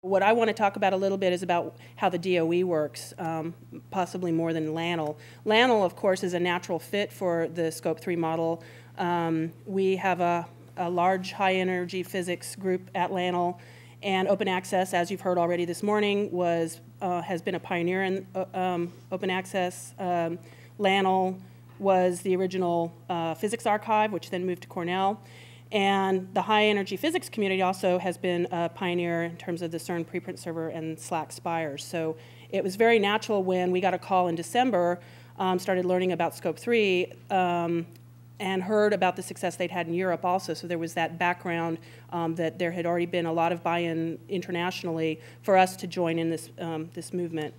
What I want to talk about a little bit is about how the DOE works, possibly more than LANL. LANL, of course, is a natural fit for the SCOAP3 model. We have a large high-energy physics group at LANL, and open access, as you've heard already this morning, has been a pioneer in open access. LANL was the original physics archive, which then moved to Cornell. And the high-energy physics community also has been a pioneer in terms of the CERN preprint server and SLAC Spires. So it was very natural when we got a call in December, started learning about SCOAP3, and heard about the success they'd had in Europe also. So there was that background that there had already been a lot of buy-in internationally for us to join in this, this movement.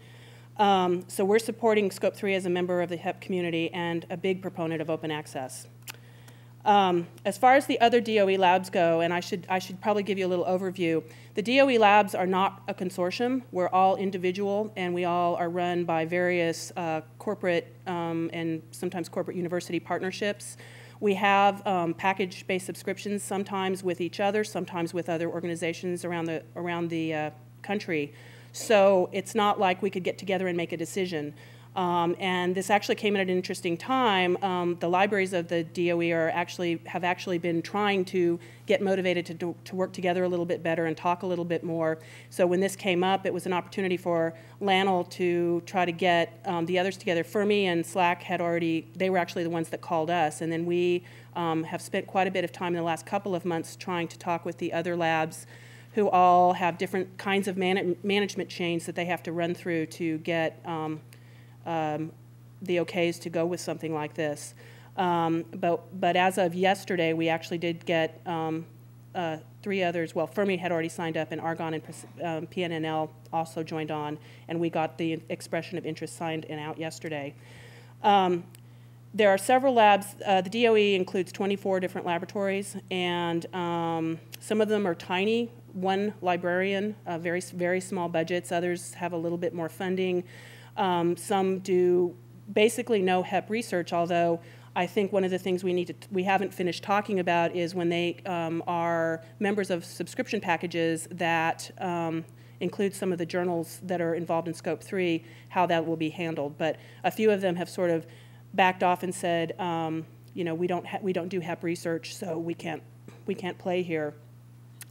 So we're supporting SCOAP3 as a member of the HEP community and a big proponent of open access. As far as the other DOE labs go, and I should probably give you a little overview, the DOE labs are not a consortium. We're all individual, and we all are run by various corporate and sometimes corporate university partnerships. We have package-based subscriptions, sometimes with each other, sometimes with other organizations around the country. So it's not like we could get together and make a decision. And this actually came at an interesting time. The libraries of the DOE have actually been trying to get motivated to work together a little bit better and talk a little bit more. So when this came up, it was an opportunity for LANL to try to get the others together. Fermi and SLAC they were actually the ones that called us. And then we have spent quite a bit of time in the last couple of months trying to talk with the other labs who all have different kinds of management chains that they have to run through to get the okays to go with something like this. But as of yesterday, we actually did get 3 others. Well, Fermi had already signed up, and Argonne and PNNL also joined on, and we got the expression of interest signed and out yesterday. There are several labs. The DOE includes 24 different laboratories, and some of them are tiny. One librarian, very, very small budgets. Others have a little bit more funding. Some do basically no HEP research, although I think one of the things we haven't finished talking about is when they are members of subscription packages that include some of the journals that are involved in SCOAP3, how that will be handled. But a few of them have sort of backed off and said, you know, we don't do HEP research, so we can't play here.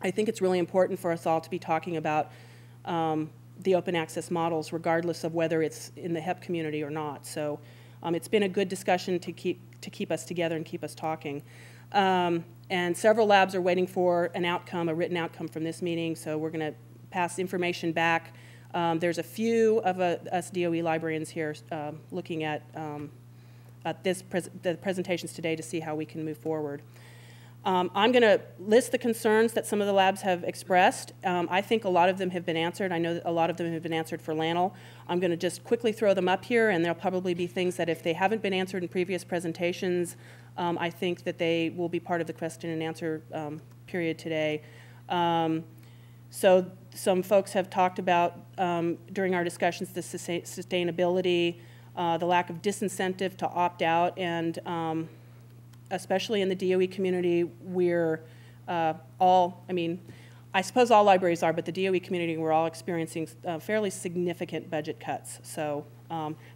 I think it's really important for us all to be talking about the open access models, regardless of whether it's in the HEP community or not. So it's been a good discussion to keep us together and keep us talking. And several labs are waiting for an outcome, a written outcome from this meeting, so we're going to pass information back. There's a few of us DOE librarians here looking at the presentations today to see how we can move forward. I'm going to list the concerns that some of the labs have expressed. I think a lot of them have been answered. I know that a lot of them have been answered for LANL. I'm going to just quickly throw them up here, and there'll probably be things that if they haven't been answered in previous presentations, I think that they will be part of the question and answer period today. So some folks have talked about, during our discussions, the sustainability, the lack of disincentive to opt out, and especially in the DOE community, we're all, I mean, I suppose all libraries are, but the DOE community, we're all experiencing fairly significant budget cuts. So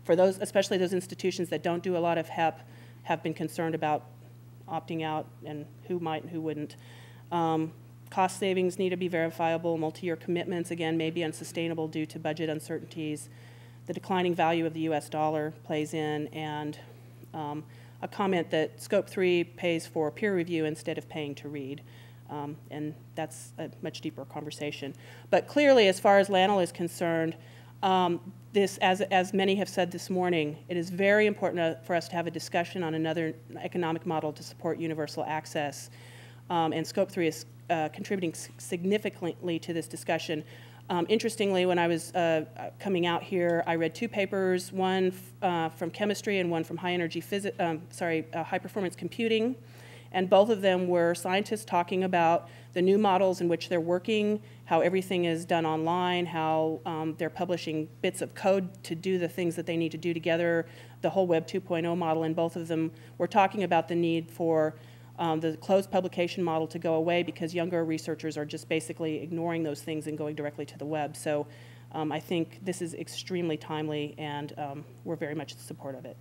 for those, especially those institutions that don't do a lot of HEP, have been concerned about opting out and who might and who wouldn't. Cost savings need to be verifiable. Multi-year commitments, again, may be unsustainable due to budget uncertainties. The declining value of the US dollar plays in, and a comment that SCOAP3 pays for peer review instead of paying to read. And that's a much deeper conversation. But clearly, as far as LANL is concerned, this, as many have said this morning, it is very important for us to have a discussion on another economic model to support universal access. And SCOAP3 is contributing significantly to this discussion. Interestingly, when I was coming out here, I read 2 papers, one from chemistry and one from high performance computing, and both of them were scientists talking about the new models in which they're working, how everything is done online, how they're publishing bits of code to do the things that they need to do together, the whole Web 2.0 model, and both of them were talking about the need for the closed publication model to go away because younger researchers are just basically ignoring those things and going directly to the web. So I think this is extremely timely, and we're very much in support of it.